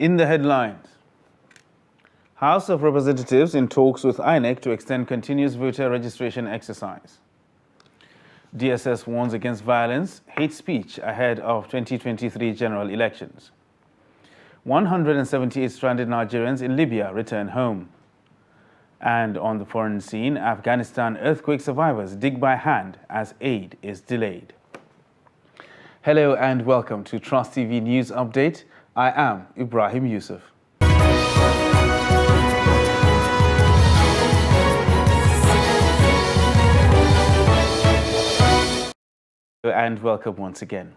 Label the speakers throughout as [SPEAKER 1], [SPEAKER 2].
[SPEAKER 1] In the headlines, House of Representatives in talks with INEC to extend continuous voter registration exercise. DSS warns against violence, hate speech ahead of 2023 general elections. 178 stranded Nigerians in Libya return home. And on the foreign scene, Afghanistan earthquake survivors dig by hand as aid is delayed. Hello and welcome to Trust TV News Update. I am Ibrahim Yusuf. And welcome once again.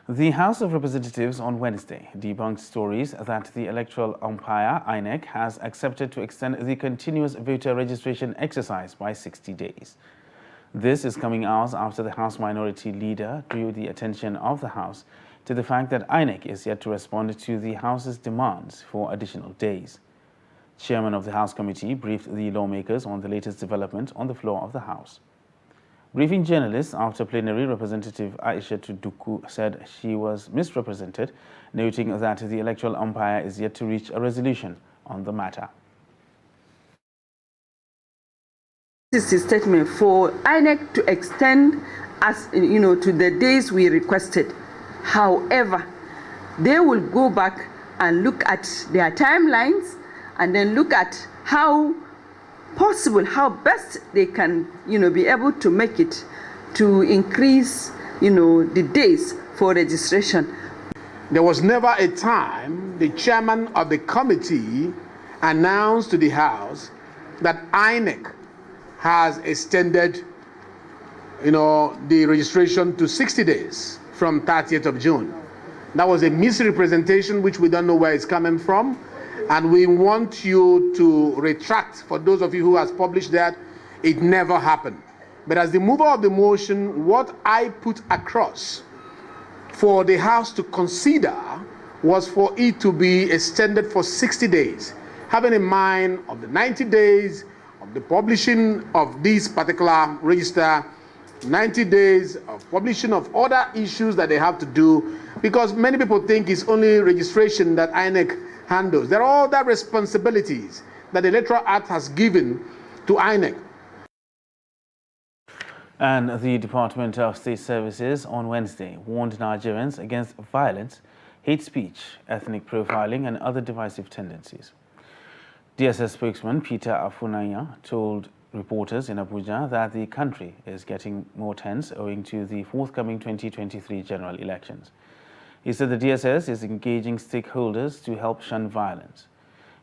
[SPEAKER 1] The House of Representatives on Wednesday debunked stories that the electoral umpire, INEC, has accepted to extend the continuous voter registration exercise by 60 days. This is coming hours after the House Minority Leader drew the attention of the House to the fact that INEC is yet to respond to the House's demands for additional days. Chairman of the House Committee briefed the lawmakers on the latest development on the floor of the House. Briefing journalists after plenary, Representative Aisha Duku said she was misrepresented, noting that the electoral umpire is yet to reach a resolution on the matter.
[SPEAKER 2] This is a statement for INEC to extend to the days we requested. However, they will go back and look at their timelines and then look at how best they can, be able to make it to increase, the days for registration.
[SPEAKER 3] There was never a time the chairman of the committee announced to the House that INEC has extended, the registration to 60 days from 30th of June. That was a misrepresentation which we don't know where it's coming from. And we want you to retract, for those of you who has published that, it never happened. But as the mover of the motion, what I put across for the House to consider was for it to be extended for 60 days, having in mind of the 90 days of the publishing of this particular register, 90 days of publishing of other issues that they have to do, because many people think it's only registration that INEC handles. There are other responsibilities that the Electoral Act has given to INEC.
[SPEAKER 1] And the Department of State Services on Wednesday warned Nigerians against violence, hate speech, ethnic profiling, and other divisive tendencies. DSS spokesman Peter Afunanya told reporters in Abuja that the country is getting more tense owing to the forthcoming 2023 general elections. He said the DSS is engaging stakeholders to help shun violence.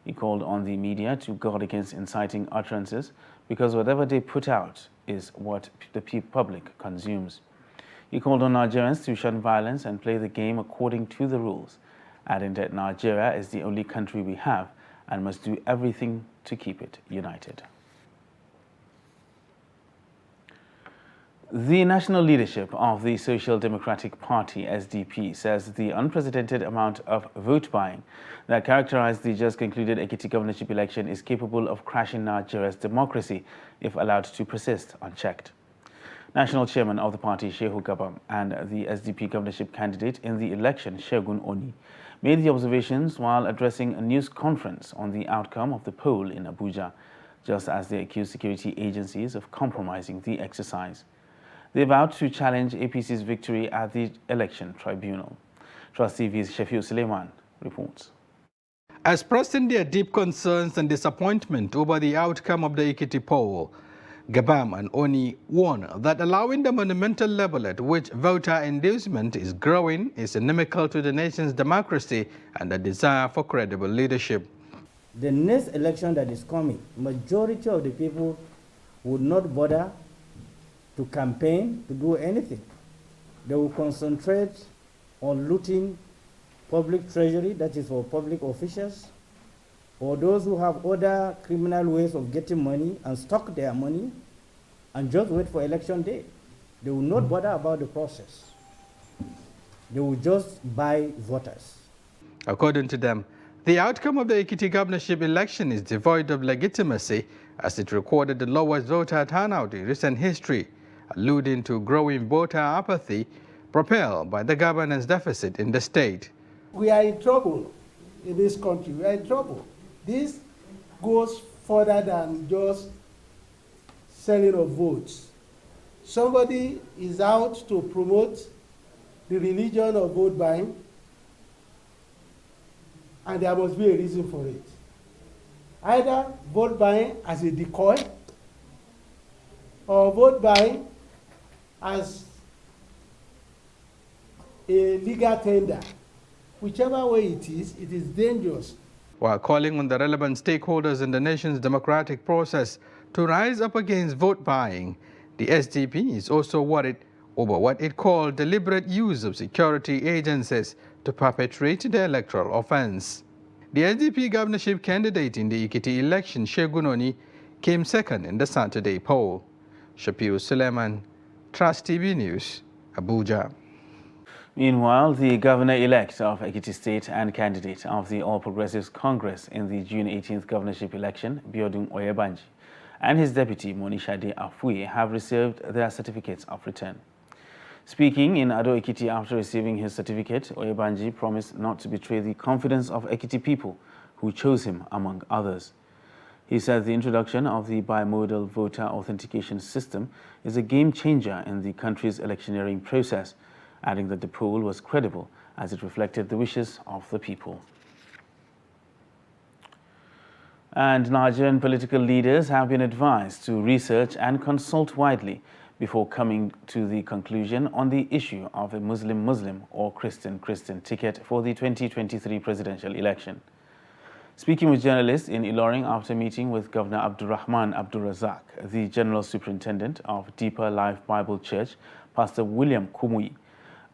[SPEAKER 1] He called on the media to guard against inciting utterances because whatever they put out is what the public consumes. He called on Nigerians to shun violence and play the game according to the rules, adding that Nigeria is the only country we have and must do everything to keep it united. The national leadership of the Social Democratic Party, SDP, says the unprecedented amount of vote buying that characterized the just concluded Ekiti governorship election is capable of crashing Nigeria's democracy if allowed to persist unchecked. National chairman of the party, Shehu Gabam, and the SDP governorship candidate in the election, Segun Oni, made the observations while addressing a news conference on the outcome of the poll in Abuja, just as they accused security agencies of compromising the exercise. They vowed to challenge APC's victory at the election tribunal. Trust TV's Shafiu Suleiman reports.
[SPEAKER 4] Expressing their deep concerns and disappointment over the outcome of the Ekiti poll, Gabam and Oni warn that allowing the monumental level at which voter inducement is growing is inimical to the nation's democracy and the desire for credible leadership.
[SPEAKER 5] The next election that is coming, majority of the people would not bother to campaign, to do anything. They will concentrate on looting public treasury, that is for public officials, or those who have other criminal ways of getting money and stock their money and just wait for election day. They will not bother about the process. They will just buy voters.
[SPEAKER 4] According to them, the outcome of the Ekiti governorship election is devoid of legitimacy as it recorded the lowest voter turnout in recent history, alluding to growing voter apathy propelled by the governance deficit in the state.
[SPEAKER 6] We are in trouble. in this country, we are in trouble. This goes further than just selling of votes. Somebody is out to promote the religion of vote buying, and there must be a reason for it. Either vote buying as a decoy, or vote buying as a legal tender. Whichever way it is dangerous.
[SPEAKER 4] While calling on the relevant stakeholders in the nation's democratic process to rise up against vote buying, the SDP is also worried over what it called deliberate use of security agencies to perpetrate the electoral offense. The SDP governorship candidate in the Ekiti election, Segun Oni, came second in the Saturday poll. Shafiu Suleiman, Trust TV News, Abuja.
[SPEAKER 1] Meanwhile, the governor-elect of Ekiti State and candidate of the All Progressives Congress in the June 18th governorship election, Biodun Oyebanji, and his deputy, Monishade Afuye, have received their certificates of return. Speaking in Ado Ekiti after receiving his certificate, Oyebanji promised not to betray the confidence of Ekiti people who chose him, among others. He said the introduction of the bimodal voter authentication system is a game-changer in the country's electioneering process, adding that the poll was credible as it reflected the wishes of the people. And Nigerian political leaders have been advised to research and consult widely before coming to the conclusion on the issue of a Muslim-Muslim or Christian-Christian ticket for the 2023 presidential election. Speaking with journalists in Ilorin after meeting with Governor Abdurrahman Abdulrazak, the General Superintendent of Deeper Life Bible Church, Pastor William Kumui,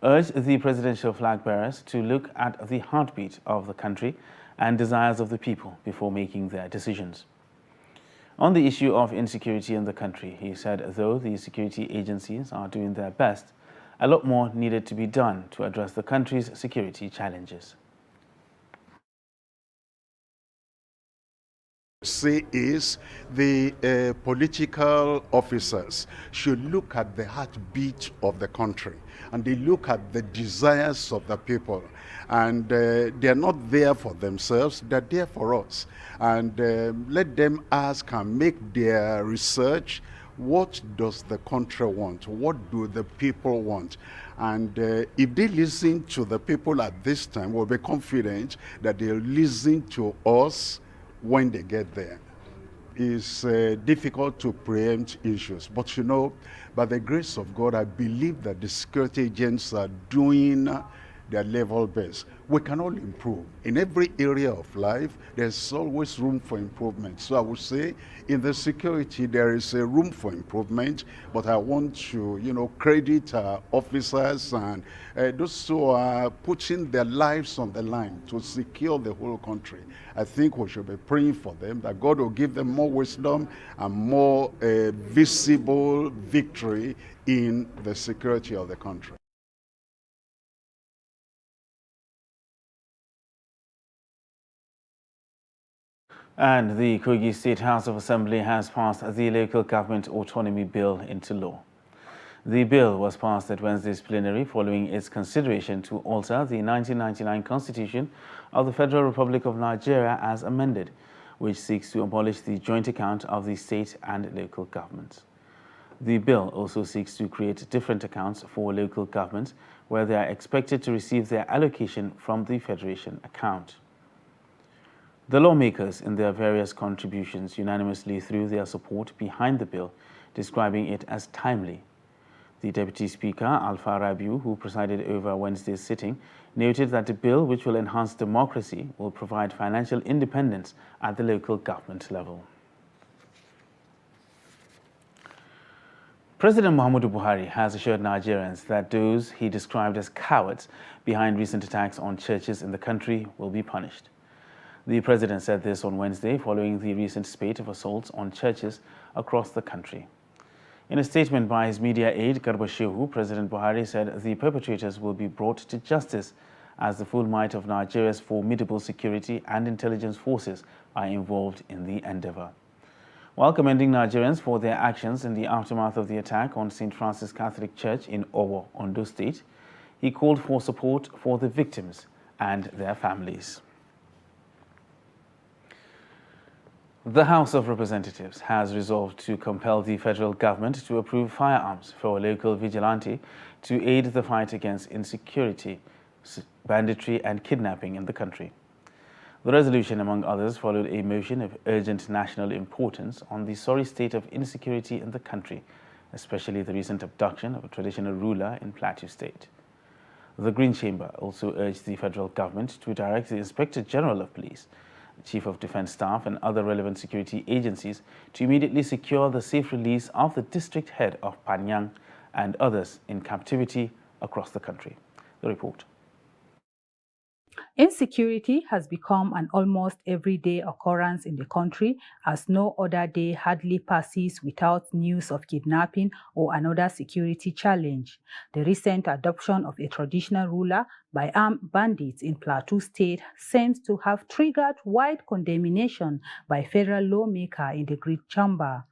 [SPEAKER 1] urged the presidential flag bearers to look at the heartbeat of the country and desires of the people before making their decisions. On the issue of insecurity in the country, he said though the security agencies are doing their best, a lot more needed to be done to address the country's security challenges.
[SPEAKER 7] Say is the political officers should look at the heartbeat of the country, and they look at the desires of the people, and they're not there for themselves, they're there for us, and let them ask and make their research. What does the country want? What do the people want? And if they listen to the people at this time, we'll be confident that they'll listen to us when they get there. It's difficult to preempt issues, but you know, by the grace of God, I believe that the security agents are doing their level best. We can all improve. In every area of life, there's always room for improvement. So I would say in the security, there is a room for improvement, but I want to, credit our officers and those who are putting their lives on the line to secure the whole country. I think we should be praying for them, that God will give them more wisdom and more visible victory in the security of the country.
[SPEAKER 1] And the Kogi State House of Assembly has passed the Local Government Autonomy Bill into law. The bill was passed at Wednesday's plenary following its consideration to alter the 1999 Constitution of the Federal Republic of Nigeria as amended, which seeks to abolish the joint account of the state and local governments. The bill also seeks to create different accounts for local governments where they are expected to receive their allocation from the Federation account. The lawmakers, in their various contributions, unanimously threw their support behind the bill, describing it as timely. The Deputy Speaker, Alpha Rabiu, who presided over Wednesday's sitting, noted that the bill, which will enhance democracy, will provide financial independence at the local government level. President Muhammadu Buhari has assured Nigerians that those he described as cowards behind recent attacks on churches in the country will be punished. The president said this on Wednesday following the recent spate of assaults on churches across the country. In a statement by his media aide, Garba Shehu, President Buhari said the perpetrators will be brought to justice as the full might of Nigeria's formidable security and intelligence forces are involved in the endeavor. While commending Nigerians for their actions in the aftermath of the attack on St. Francis Catholic Church in Owo, Ondo State, he called for support for the victims and their families. The House of Representatives has resolved to compel the federal government to approve firearms for local vigilante to aid the fight against insecurity, banditry and kidnapping in the country. The resolution, among others, followed a motion of urgent national importance on the sorry state of insecurity in the country, especially the recent abduction of a traditional ruler in Plateau State. The Green Chamber also urged the federal government to direct the Inspector General of Police, Chief of Defence Staff and other relevant security agencies to immediately secure the safe release of the district head of Panyang and others in captivity across the country. The report.
[SPEAKER 8] Insecurity has become an almost everyday occurrence in the country, as no other day hardly passes without news of kidnapping or another security challenge. The recent adoption of a traditional ruler by armed bandits in Plateau State seems to have triggered wide condemnation by federal lawmakers in the Green Chamber.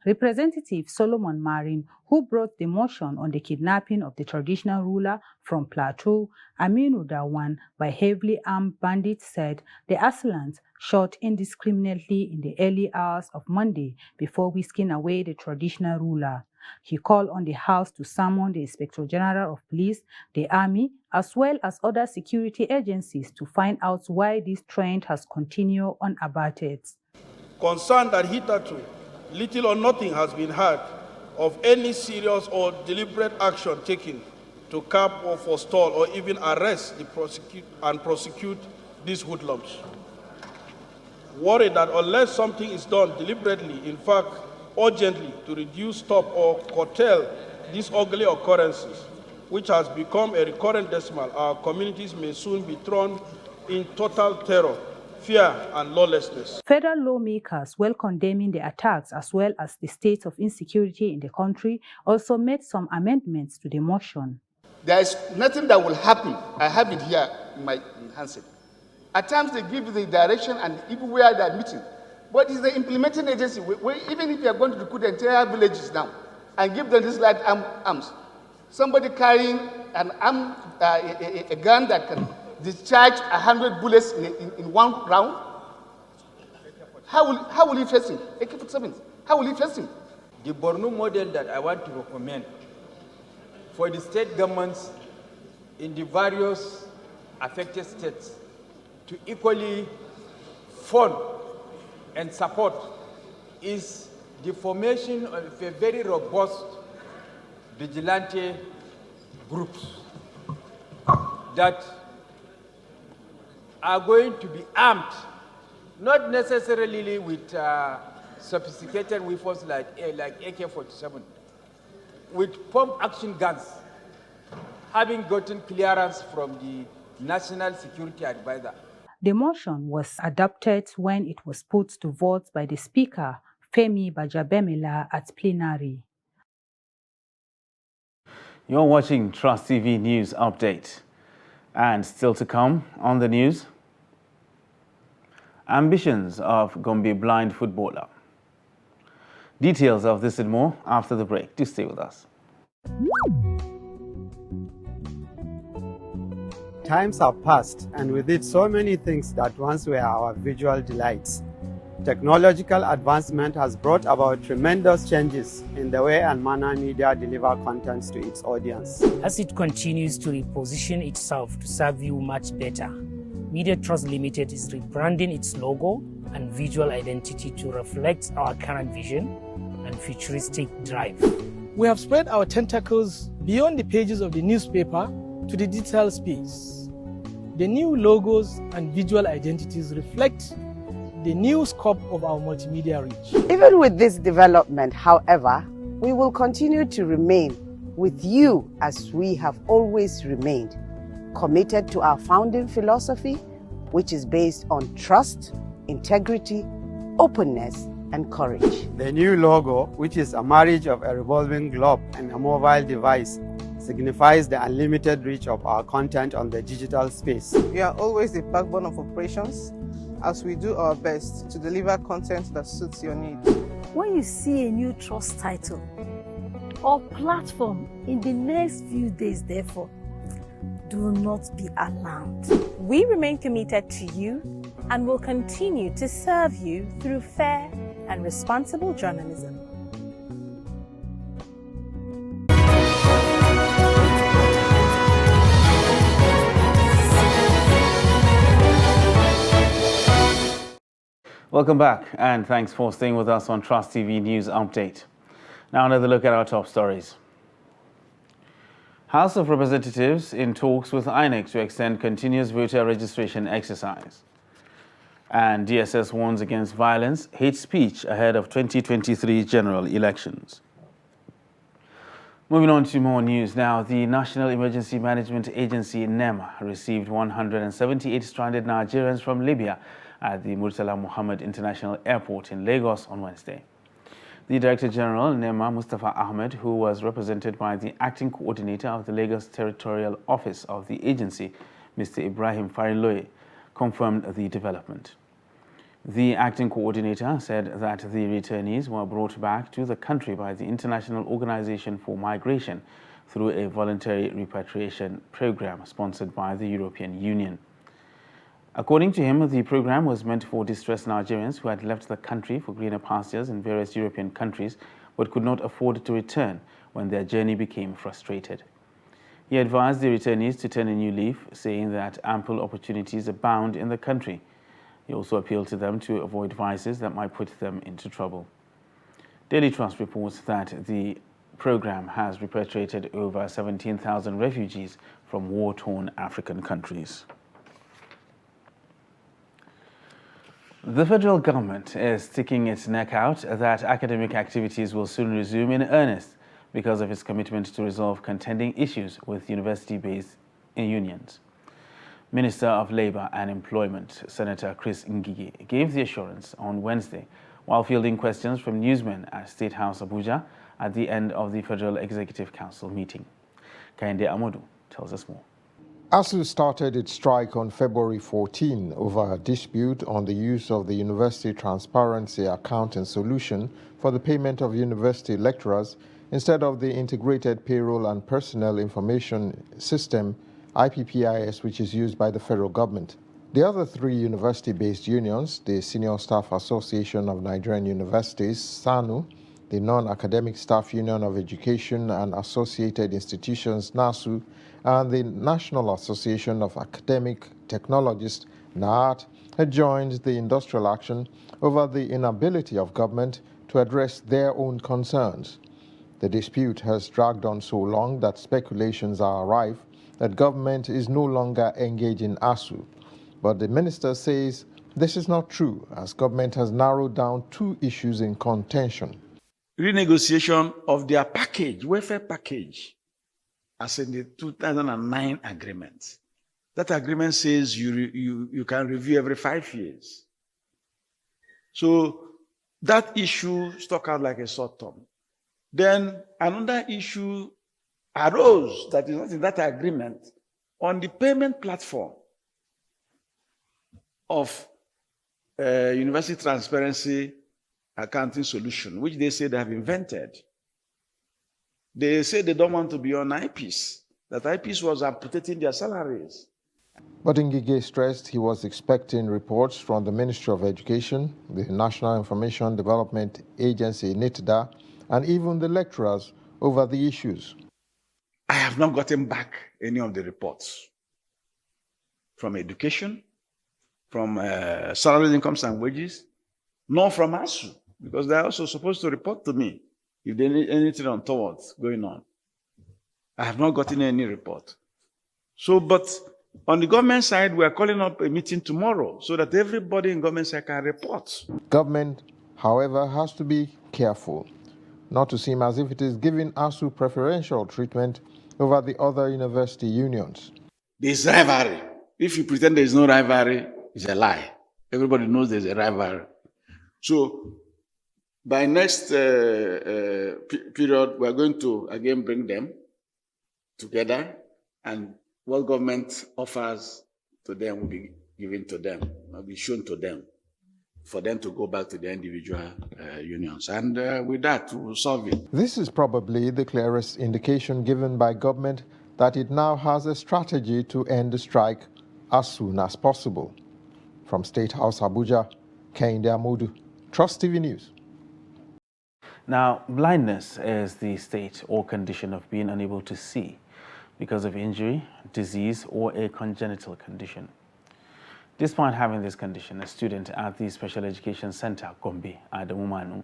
[SPEAKER 8] Representative Solomon Marin, who brought the motion on the kidnapping of the traditional ruler from Plateau, Aminu Dawan, by heavily armed bandits, said the assailants shot indiscriminately in the early hours of Monday before whisking away the traditional ruler. He called on the House to summon the Inspector General of Police, the Army, as well as other security agencies to find out why this trend has continued unabated.
[SPEAKER 9] Concerned that hitherto little or nothing has been heard of any serious or deliberate action taken to cap or forestall or even arrest and prosecute these hoodlums. Worried that unless something is done deliberately, in fact, urgently, to reduce, stop, or curtail these ugly occurrences, which has become a recurrent decimal, our communities may soon be thrown in total terror, fear, and lawlessness.
[SPEAKER 8] Federal lawmakers, while condemning the attacks as well as the state of insecurity in the country, also made some amendments to the motion.
[SPEAKER 10] There is nothing that will happen. I have it here in my handset. At times they give the direction and even where they are meeting. But it's the implementing agency. Even if you are going to recruit entire villages now and give them these light arms, somebody carrying an arm, a gun that can discharge 100 bullets in one round, how will he face him? AK-47, how will he face him?
[SPEAKER 11] The Borno model that I want to recommend for the state governments in the various affected states to equally fund and support is the formation of a very robust vigilante groups that are going to be armed, not necessarily with sophisticated weapons like AK-47, with pump-action guns, having gotten clearance from the National Security Advisor.
[SPEAKER 8] The motion was adopted when it was put to vote by the Speaker, Femi Bajabemila, at plenary.
[SPEAKER 1] You're watching Trust TV News Update. And still to come on the news, ambitions of Gombe blind footballer. Details of this and more after the break. Do stay with us.
[SPEAKER 12] Times have passed, and with it so many things that once were our visual delights. Technological advancement has brought about tremendous changes in the way and manner media deliver content to its audience.
[SPEAKER 13] As it continues to reposition itself to serve you much better, Media Trust Limited is rebranding its logo and visual identity to reflect our current vision and futuristic drive.
[SPEAKER 14] We have spread our tentacles beyond the pages of the newspaper to the digital space. The new logos and visual identities reflect the new scope of our multimedia reach.
[SPEAKER 15] Even with this development, however, we will continue to remain with you as we have always remained, committed to our founding philosophy, which is based on trust, integrity, openness, and courage.
[SPEAKER 12] The new logo, which is a marriage of a revolving globe and a mobile device, signifies the unlimited reach of our content on the digital space.
[SPEAKER 16] We are always the backbone of operations as we do our best to deliver content that suits your needs.
[SPEAKER 17] When you see a new trust title or platform in the next few days, therefore, Do not be alarmed.
[SPEAKER 18] We remain committed to you and will continue to serve you through fair and responsible journalism.
[SPEAKER 1] Welcome back, and thanks for staying with us on Trust TV News Update. Now another look at our top stories. House of Representatives in talks with INEC to extend continuous voter registration exercise. And DSS warns against violence, hate speech ahead of 2023 general elections. Moving on to more news now, the National Emergency Management Agency, NEMA, received 178 stranded Nigerians from Libya at the Murtala Muhammad International Airport in Lagos on Wednesday. The Director General, NEMA Mustafa Ahmed, who was represented by the acting coordinator of the Lagos Territorial Office of the agency, Mr. Ibrahim Fariloye, confirmed the development. The acting coordinator said that the returnees were brought back to the country by the International Organization for Migration through a voluntary repatriation program sponsored by the European Union. According to him, the program was meant for distressed Nigerians who had left the country for greener pastures in various European countries but could not afford to return when their journey became frustrated. He advised the returnees to turn a new leaf, saying that ample opportunities abound in the country. He also appealed to them to avoid vices that might put them into trouble. Daily Trust reports that the program has repatriated over 17,000 refugees from war-torn African countries. The federal government is sticking its neck out that academic activities will soon resume in earnest because of its commitment to resolve contending issues with university-based unions. Minister of Labour and Employment, Senator Chris Ngige, gave the assurance on Wednesday while fielding questions from newsmen at State House Abuja at the end of the Federal Executive Council meeting. Kainde Amodu tells us more.
[SPEAKER 19] ASU started its strike on February 14 over a dispute on the use of the University Transparency Accounting Solution for the payment of university lecturers instead of the Integrated Payroll and Personnel Information System, IPPIS, which is used by the federal government. The other three university-based unions, the Senior Staff Association of Nigerian Universities, SANU, the Non-Academic Staff Union of Education and Associated Institutions, NASU, and the National Association of Academic Technologists, NAAT, had joined the industrial action over the inability of government to address their own concerns. The dispute has dragged on so long that speculations are rife that government is no longer engaged in ASU. But the minister says this is not true, as government has narrowed down two issues in contention.
[SPEAKER 20] Renegotiation of their package, welfare package, as in the 2009 agreement. That agreement says you can review every 5 years. So that issue stuck out like a sore thumb. Then another issue arose that is not in that agreement on the payment platform of University Transparency Accounting Solution, which they say they have invented. They say they don't want to be on IPs, that IPs was amputating their salaries.
[SPEAKER 19] But Ngige stressed he was expecting reports from the Ministry of Education, the National Information Development Agency, NITDA, and even the lecturers over the issues.
[SPEAKER 20] I have not gotten back any of the reports from education, from salaries, incomes, and wages, nor from ASU, because they're also supposed to report to me if there is anything untoward going on. I have not gotten any report. So, but on the government side, we are calling up a meeting tomorrow so that everybody in government side can report.
[SPEAKER 19] Government, however, has to be careful not to seem as if it is giving ASU preferential treatment over the other university unions.
[SPEAKER 20] There's rivalry. If you pretend there is no rivalry, it's a lie. Everybody knows there's a rivalry. So by next period, we are going to again bring them together, and what government offers to them will be given to them, will be shown to them, for them to go back to their individual unions. And with that, we will solve it.
[SPEAKER 19] This is probably the clearest indication given by government that it now has a strategy to end the strike as soon as possible. From State House Abuja, Kehinde Amodu, Trust TV News.
[SPEAKER 1] Now, blindness is the state or condition of being unable to see because of injury, disease, or a congenital condition. Despite having this condition, a student at the Special Education Center, Gombe, Adamu Manu,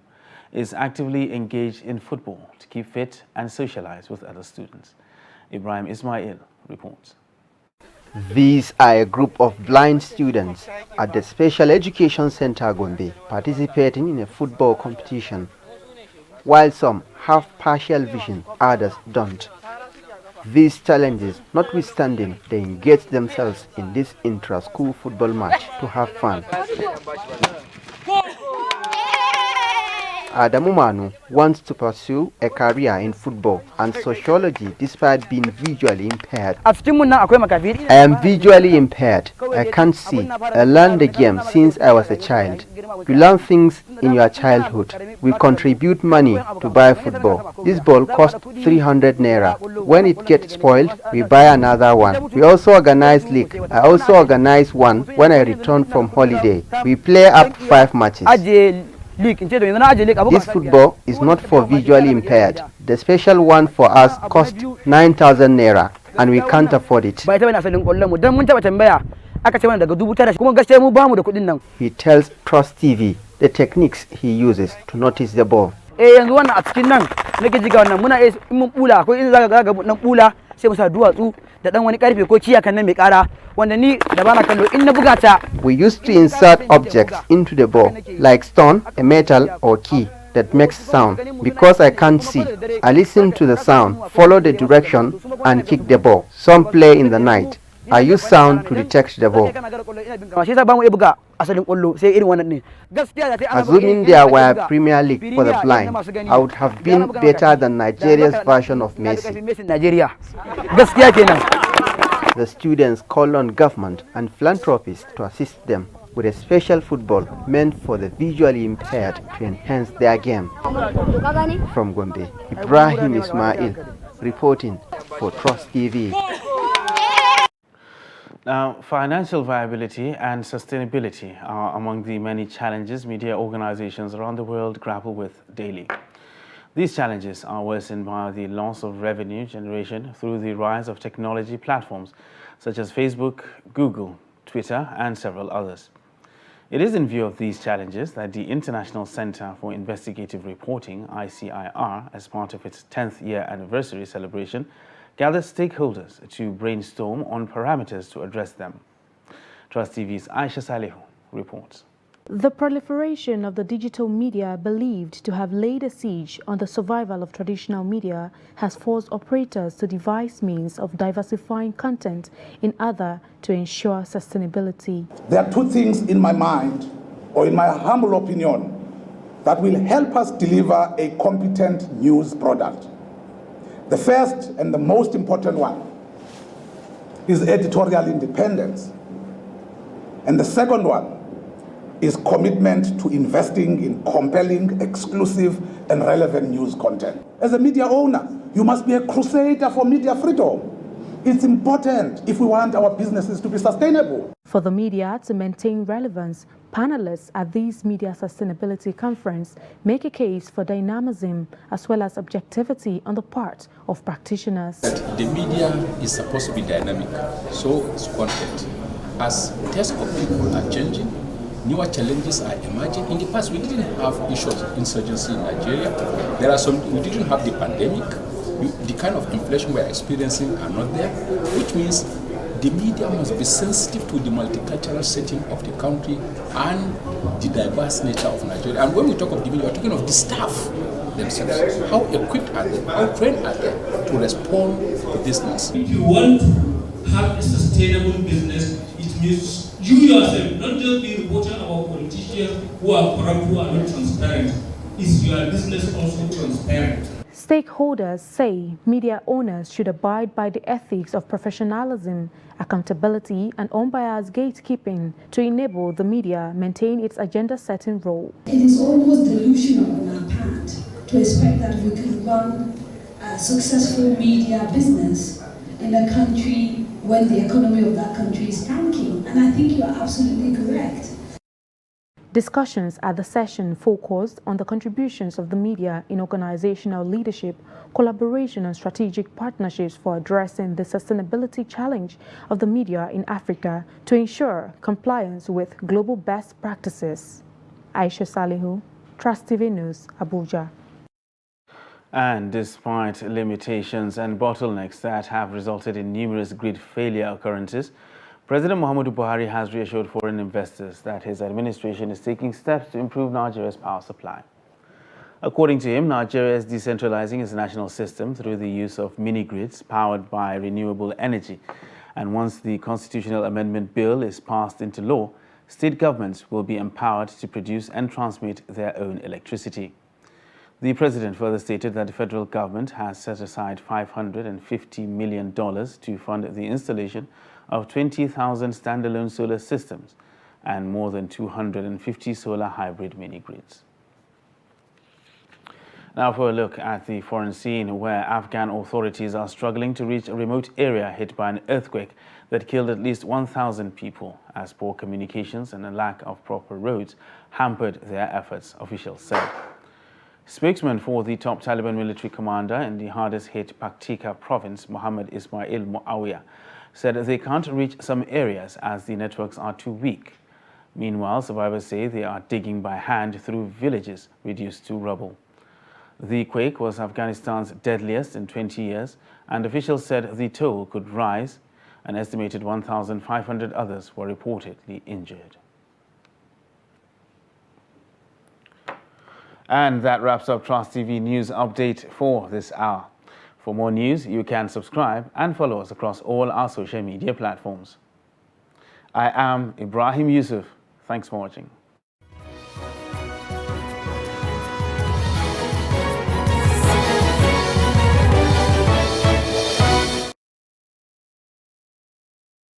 [SPEAKER 1] is actively engaged in football to keep fit and socialize with other students. Ibrahim Ismail reports.
[SPEAKER 21] These are a group of blind students at the Special Education Center, Gombe, participating in a football competition. While some have partial vision, others don't. These challenges notwithstanding, they engage themselves in this intra-school football match to have fun. Adamu Manu wants to pursue a career in football and sociology despite being visually impaired. I am visually impaired. I can't see. I learned the game since I was a child. You learn things in your childhood. We contribute money to buy football. This ball costs 300 naira. When it gets spoiled, we buy another one. We also organize league. I also organize one when I return from holiday. We play up 5 matches. This football is not for visually impaired. The special one for us cost 9,000 naira and we can't afford it. He tells Trust TV the techniques he uses to notice the ball. We used to insert objects into the ball, like stone, a metal or key that makes sound. Because I can't see, I listen to the sound, follow the direction and kick the ball. Some play in the night. I use sound to detect the ball. Assuming there were Premier League for the blind, I would have been better than Nigeria's version of Messi. The students call on government and philanthropists to assist them with a special football meant for the visually impaired to enhance their game. From Gombe, Ibrahim Ismail reporting for Trust TV.
[SPEAKER 1] Now, financial viability and sustainability are among the many challenges media organizations around the world grapple with daily. These challenges are worsened by the loss of revenue generation through the rise of technology platforms such as Facebook, Google, Twitter, and several others. It is in view of these challenges that the International Center for Investigative Reporting, ICIR, as part of its 10th year anniversary celebration, gathered stakeholders to brainstorm on parameters to address them. Trust TV's Aisha Salihu reports.
[SPEAKER 22] The proliferation of the digital media believed to have laid a siege on the survival of traditional media has forced operators to devise means of diversifying content in order to ensure sustainability.
[SPEAKER 23] There are 2 things in my mind, or in my humble opinion, that will help us deliver a competent news product. The first and the most important one is editorial independence. And the second one is commitment to investing in compelling, exclusive, and relevant news content. As a media owner, you must be a crusader for media freedom. It's important if we want our businesses to be sustainable.
[SPEAKER 22] For the media to maintain relevance, panelists at this Media Sustainability Conference make a case for dynamism as well as objectivity on the part of practitioners.
[SPEAKER 24] The media is supposed to be dynamic, so is content. As tastes of people are changing, newer challenges are emerging. In the past, we didn't have issues of insurgency in Nigeria. There are some, we didn't have the pandemic. The kind of inflation we're experiencing are not there, which means the media must be sensitive to the multicultural setting of the country and the diverse nature of Nigeria. And when we talk of the media, we're talking of the staff themselves. How equipped are they? How trained are they to respond to this needs?
[SPEAKER 25] If you want to have a sustainable business, it means you yourself, not just be reporting about politicians who are corrupt, who are not transparent. Is your business also transparent?
[SPEAKER 22] Stakeholders say media owners should abide by the ethics of professionalism, accountability, and unbiased gatekeeping to enable the media maintain its agenda-setting role.
[SPEAKER 26] It is almost delusional on our part to expect that we could run a successful media business in a country when the economy of that country is tanking. And I think you are absolutely correct.
[SPEAKER 22] Discussions at the session focused on the contributions of the media in organizational leadership, collaboration and strategic partnerships for addressing the sustainability challenge of the media in Africa to ensure compliance with global best practices. Aisha Salihu, Trust TV News, Abuja.
[SPEAKER 1] And despite limitations and bottlenecks that have resulted in numerous grid failure occurrences, President Muhammadu Buhari has reassured foreign investors that his administration is taking steps to improve Nigeria's power supply. According to him, Nigeria is decentralizing its national system through the use of mini-grids powered by renewable energy. And once the constitutional amendment bill is passed into law, state governments will be empowered to produce and transmit their own electricity. The president further stated that the federal government has set aside $550 million to fund the installation of 20,000 standalone solar systems and more than 250 solar hybrid mini-grids. Now for a look at the foreign scene, where Afghan authorities are struggling to reach a remote area hit by an earthquake that killed at least 1,000 people, as poor communications and a lack of proper roads hampered their efforts, officials said. Spokesman for the top Taliban military commander in the hardest-hit Paktika province, Mohammed Ismail Muawiyah, said they can't reach some areas as the networks are too weak. Meanwhile, survivors say they are digging by hand through villages reduced to rubble. The quake was Afghanistan's deadliest in 20 years, and officials said the toll could rise. An estimated 1,500 others were reportedly injured. And that wraps up Trust TV News Update for this hour. For more news, you can subscribe and follow us across all our social media platforms. I am Ibrahim Yusuf. Thanks for watching.